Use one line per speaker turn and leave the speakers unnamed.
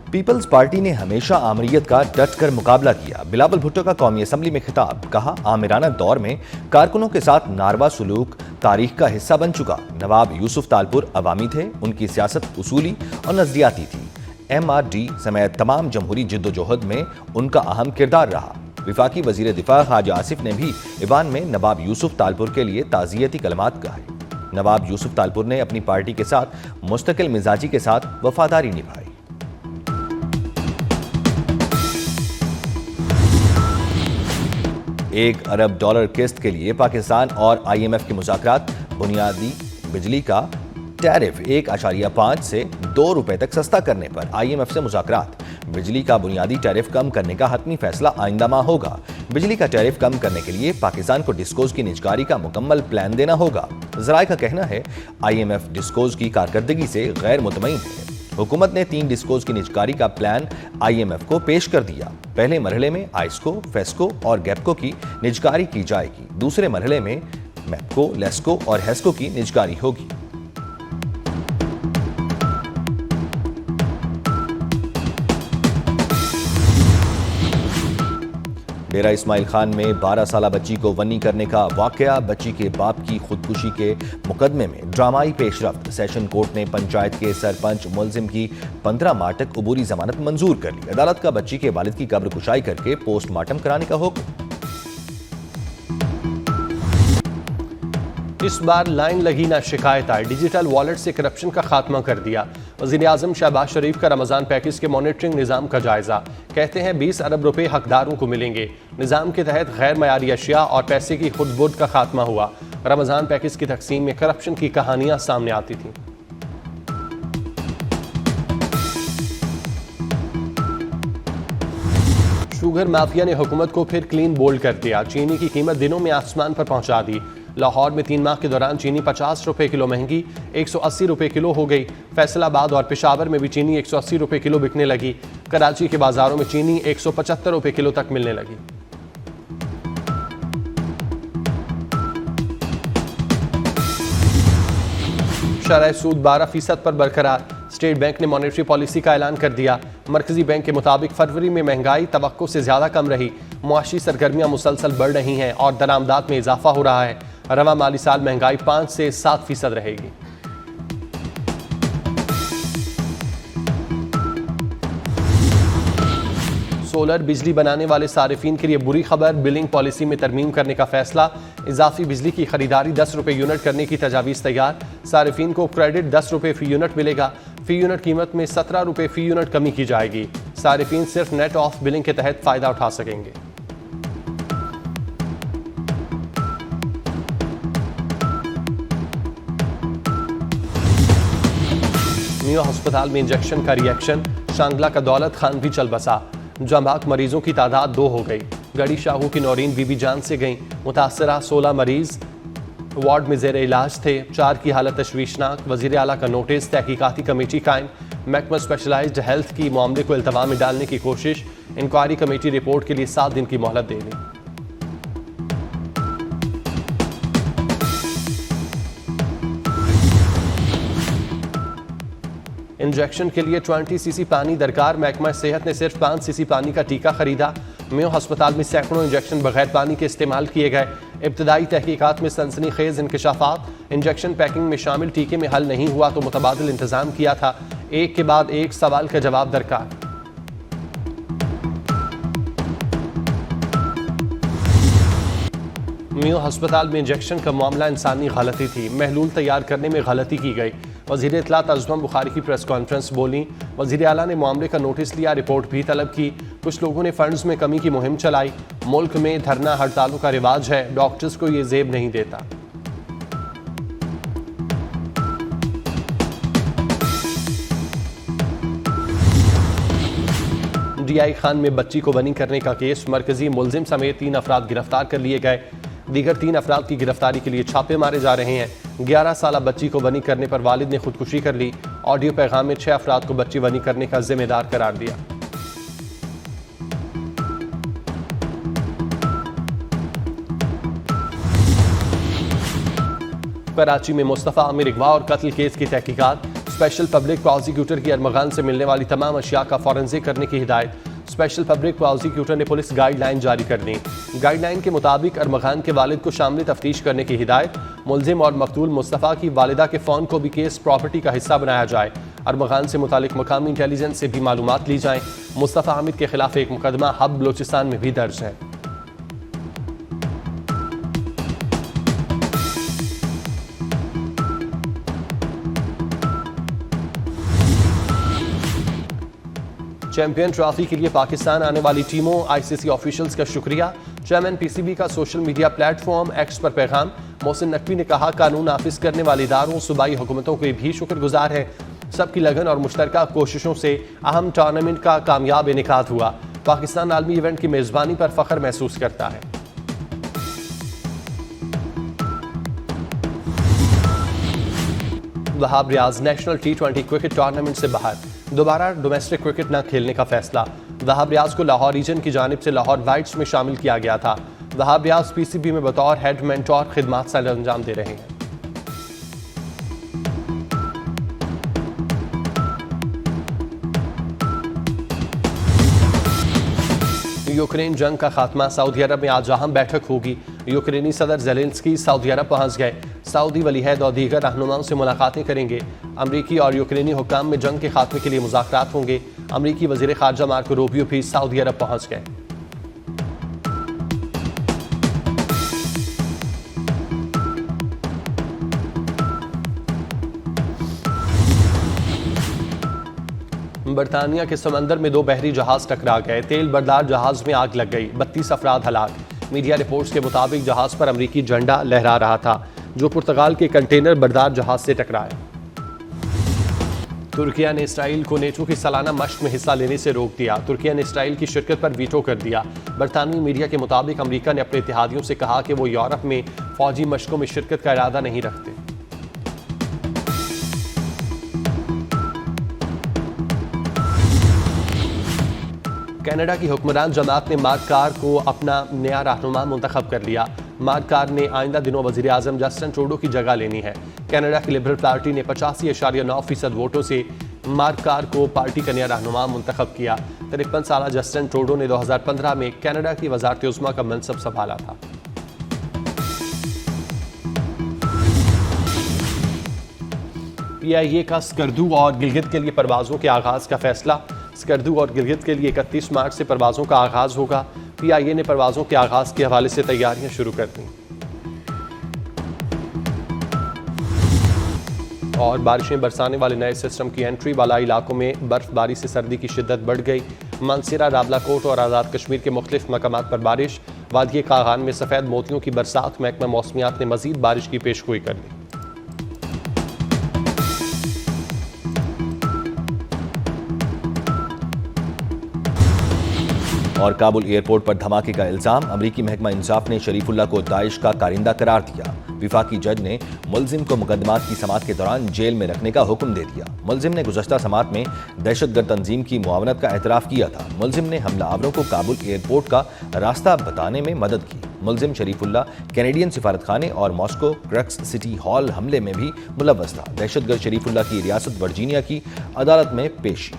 Peoples party ने हमेशा आमरीयत का डट कर मुकाबला किया। बिलावल भुट्टो का कौमी असम्बली में खिताब, कहा आमिराना दौर में कारकुनों के साथ नारवा सुलूक तारीख का हिस्सा बन चुका। नवाब यूसुफ तालपुर अवामी थे, उनकी सियासत उसूली और नजरियाती थी। MRD समेत तमाम जमहूरी जिद्दोजहद में उनका अहम किरदार रहा। विफाकी वजीर दिफा ख्वाजा आसिफ ने भी ईवान में नवाब यूसुफ तालपुर के लिए ताज़ियती कलमात कहे। नवाब यूसुफ तालपुर ने अपनी पार्टी के साथ मुस्तकिल मिजाजी के साथ वफादारी निभाई। $1 अरब किस्त के लिए पाकिस्तान और IMF के मुज़ाकरात। बुनियादी बिजली का टैरिफ 1.5 से ₹2 तक सस्ता करने पर IMF से मुज़ाकरात। बिजली का बुनियादी टैरिफ कम करने का हतमी फैसला आइंदा माह होगा। बिजली का टैरिफ कम करने के लिए पाकिस्तान को डिस्कोज की निजकारी का मुकम्मल प्लान देना होगा। ज़राए का कहना है IMF डिस्कोज की कारकर्दगी से गैर मुतमईन है। हुकूमत ने 3 डिस्कोज की निजकारी का प्लान IMF को पेश कर दिया। पहले मरहले में आइस्को, फेस्को और गैपको की निजकारी की जाएगी। दूसरे मरहले में मैपको, लेस्को और हेस्को की निजकारी होगी। डेरा इस्माइल खान में 12 साला बच्ची को वन्नी करने का वाकया। बच्ची के बाप की खुदकुशी के मुकदमे में ड्रामाई पेशरफ्त। सेशन कोर्ट ने पंचायत के सरपंच मुलजिम की 15 मार्च तक अबूरी जमानत मंजूर कर ली। अदालत का बच्ची के वालिद की कब्र कुशाई करके पोस्टमार्टम कराने का हुक्म।
इस बार लाइन लगी ना शिकायत आई। डिजिटल वॉलेट से करप्शन का खात्मा कर दिया। वज़ीर-ए-आज़म शहबाज शरीफ का रमज़ान पैकेज के मॉनिटरिंग निज़ाम का जायजा। कहते हैं 20 अरब रुपए हकदारों को मिलेंगे। निज़ाम के तहत गैर मयारी अशिया और पैसे की खुदबुद का खात्मा हुआ। रमज़ान पैकेज की तकसीम में करप्शन की कहानियां सामने आती थीं। शुगर माफिया ने हुकूमत को फिर क्लीन बोल्ड कर दिया। चीनी की कीमत दिनों में आसमान पर पहुंचा दी। लाहौर में 3 माह के दौरान चीनी 50 रुपए किलो महंगी 180 रुपए किलो हो गई। फैसलाबाद और पेशावर में भी चीनी 180 रुपए किलो बिकने लगी। कराची के बाजारों में चीनी 175 रुपए किलो तक मिलने लगी। शरह सूद 12% पर बरकरार। स्टेट बैंक ने मॉनेटरी पॉलिसी का ऐलान कर दिया। मरकजी बैंक के मुताबिक फरवरी में महंगाई तवक्को से ज्यादा कम रही। मुआशी सरगर्मियां मुसलसल बढ़ रही हैं और दरामदात में इजाफा हो रहा है। रवा माली साल महंगाई 5 से 7% रहेगी। सोलर बिजली बनाने वाले सारिफिन के लिए बुरी खबर। बिलिंग पॉलिसी में तरमीम करने का फैसला। इजाफी बिजली की खरीदारी 10 रुपए यूनिट करने की तजावीज़ तैयार। सारिफिन को क्रेडिट 10 रुपए फी यूनिट मिलेगा। फी यूनिट कीमत में 17 रुपए फी यूनिट कमी की जाएगी। सारिफिन सिर्फ नेट ऑफ बिलिंग के तहत फायदा उठा सकेंगे। मियो अस्पताल में इंजेक्शन का रिएक्शन। शांगला का दौलत खान भी चल बसा। जमाक मरीजों की तादाद 2 हो गई। गढ़ी शाहू की नौरीन बीबी जान से गई। मुतासरा 16 मरीज वार्ड में जेर इलाज थे। 4 की हालत तशवीशनाक। वजीर आला का नोटिस। तहकीकाती कमेटी कायम। महकमा स्पेशलाइज्ड हेल्थ की मामले को इल्तवा में डालने की कोशिश। इंक्वायरी कमेटी रिपोर्ट के लिए 7 दिन की मोहलत दे दी। इंजेक्शन के लिए 20 सीसी पानी दरकार। महकमा सेहत ने सिर्फ 5 सीसी पानी का टीका खरीदा। मेयो अस्पताल में सैकड़ों इंजेक्शन बगैर पानी के इस्तेमाल किए गए। इब्तदाई तहकीकात में सनसनीखेज इंकशाफात। इंजेक्शन पैकिंग में शामिल टीके में हल नहीं हुआ तो मुतबादिल इंतजाम किया था। एक के बाद एक सवाल का जवाब दरकार। मियो अस्पताल में इंजेक्शन का मामला इंसानी गलती थी। महलूल तैयार करने में गलती की गई। वज़ीर इत्तलात अज़्ज़मा बुखारी की प्रेस कॉन्फ्रेंस बोली। वज़ीर आला ने मामले का नोटिस लिया, रिपोर्ट भी तलब की। कुछ लोगों ने फंड्स में कमी की मुहिम चलाई। मुल्क में धरना हड़तालों का रिवाज है, डॉक्टर्स को ये जेब नहीं देता। DI खान में बच्ची को बनी करने का केस। मरकजी मुलजिम समेत 3 अफराद गिरफ्तार कर लिए गए। दीगर 3 अफराद की गिरफ्तारी के लिए छापे मारे जा रहे हैं। 11 साला बच्ची को बनी करने पर वालिद ने खुदकुशी कर ली। ऑडियो पैगाम में 6 अफराद को बच्ची बनी करने का जिम्मेदार करार दिया। कराची में मुस्तफ़ा आमिर अगवा और कत्ल केस की तहकीकात। स्पेशल पब्लिक प्रोसिक्यूटर की अरमगान से मिलने वाली तमाम अशिया का फॉरेंसिक करने की हिदायत। स्पेशल पब्लिक प्रोसिक्यूटर ने पुलिस गाइडलाइन जारी कर दी। गाइडलाइन के मुताबिक अरमगान के वालिद को शामिल तफ्तीश करने की हिदायत। मुलजिम और मकतूल मुस्तफ़ा की वालिदा के फ़ोन को भी केस प्रॉपर्टी का हिस्सा बनाया जाए। अरमगान से मुतालिक मकामी इंटेलिजेंस से भी मालूमात ली जाएँ। मुस्तफ़ा हामिद के खिलाफ एक मुकदमा हब बलोचिस्तान में भी दर्ज है। चैंपियन ट्रॉफी के लिए पाकिस्तान आने वाली टीमों आईसीसी ऑफिशियल्स का शुक्रिया। चेयरमैन पीसीबी का सोशल मीडिया प्लेटफॉर्म एक्स पर पैगाम। मोहसिन नकवी ने कहा, कानून नाफिज करने वाले इदारों सूबाई हुकूमतों के भी शुक्रगुजार है। सबकी लगन और मुश्तरका कोशिशों से अहम टूर्नामेंट का कामयाब इनेकाद हुआ। पाकिस्तान आलमी इवेंट की मेजबानी पर फख्र महसूस करता है। Wahab Riaz national T20 cricket tournament से बाहर। दोबारा डोमेस्टिक क्रिकेट न खेलने का फैसला। वहाब रियाज को लाहौर रीजन की जानिब से लाहौर वाइट्स में शामिल किया गया था। वहाब रियाज पीसीबी में बतौर हेड मेंटोर खिदमात सर अंजाम दे रहे हैं। यूक्रेन जंग का खात्मा। सऊदी अरब में आज अहम बैठक होगी। यूक्रेनी सदर ज़ेलेंस्की सऊदी अरब पहुंच गए। सऊदी वलीअहद और दीगर रहनुमाओं से मुलाकातें करेंगे। अमरीकी और यूक्रेनी हुक्काम में जंग के खात्मे के लिए मुज़ाकरात होंगे। अमरीकी वज़ीर ख़ारजा मार्को रूबियो भी सऊदी अरब पहुंच गए। बरतानिया के समंदर में 2 बहरी जहाज टकरा गए। तेल बरदार जहाज में आग लग गई। 32 अफराद हलाक। मीडिया रिपोर्ट्स के मुताबिक जहाज पर अमरीकी झंडा लहरा रहा था जो पुर्तगाल के कंटेनर बरदार जहाज से टकराया। तुर्किया ने इसराइल को नेटो की सालाना मश्क में हिस्सा लेने से रोक दिया। तुर्किया ने इसराइल की शिरकत पर वीटो कर दिया। बरतानवी मीडिया के मुताबिक अमरीका ने अपने इत्तेहादियों से कहा कि वो यूरोप में फौजी मशकों में शिरकत का इरादा नहीं रखते। कनाडा की हुक्मरान जमात ने मार्क कार को अपना नया रहनुमा मुंतखब कर लिया। मार्क कार ने आइंदा दिनों वज़ीर आज़म जस्टिन ट्रूडो की जगह लेनी है। कनाडा की लिबरल पार्टी ने 85.9% वोटों से मार्क कार को पार्टी का नया रहनुमा मुंतखब किया। 53 साला जस्टिन ट्रूडो ने 2015 में कनाडा की वज़ारत-ए-उज़्मा का मनसब संभाला था। PIA का स्कर्दू और गिलगित के लिए परवाज़ों के आगाज़ का फैसला। स्कर्दू और गिलगित के लिए 31 मार्च से परवाज़ों का आगाज़ होगा। PIA ने परवाज़ों के आगाज़ के हवाले से तैयारियां शुरू कर दी। और बारिशें बरसाने वाले नए सिस्टम की एंट्री वाला इलाकों में बर्फबारी से सर्दी की शिद्दत बढ़ गई। मानसरा, रावलाकोट और आज़ाद कश्मीर के मुख्तलिफ मकामात पर बारिश। वादी कागान में सफ़ेद मोतियों की बरसात। महकमा मौसमियात ने मज़ीद बारिश की पेशगोई कर दी।
और काबुल एयरपोर्ट पर धमाके का इल्जाम। अमरीकी महकमा इंसाफ ने शरीफुल्लाह को दाइश का कारिंदा करार दिया। विफाकी जज ने मुलजिम को मुकदमात की समाअत के दौरान जेल में रखने का हुक्म दे दिया। मुलजिम ने गुज़श्ता समाअत में दहशतगर्द तंजीम की मुआवनत का एतराफ़ किया था। मुलजिम ने हमलावरों को काबुल एयरपोर्ट का रास्ता बताने में मदद की। मुलजिम शरीफुल्लाह कैनेडियन सिफारतखाने और मॉस्को क्रक्स सिटी हॉल हमले में भी मुलव्वस था। दहशतगर्द शरीफुल्लाह की रियासत वर्जीनिया की अदालत में पेशी।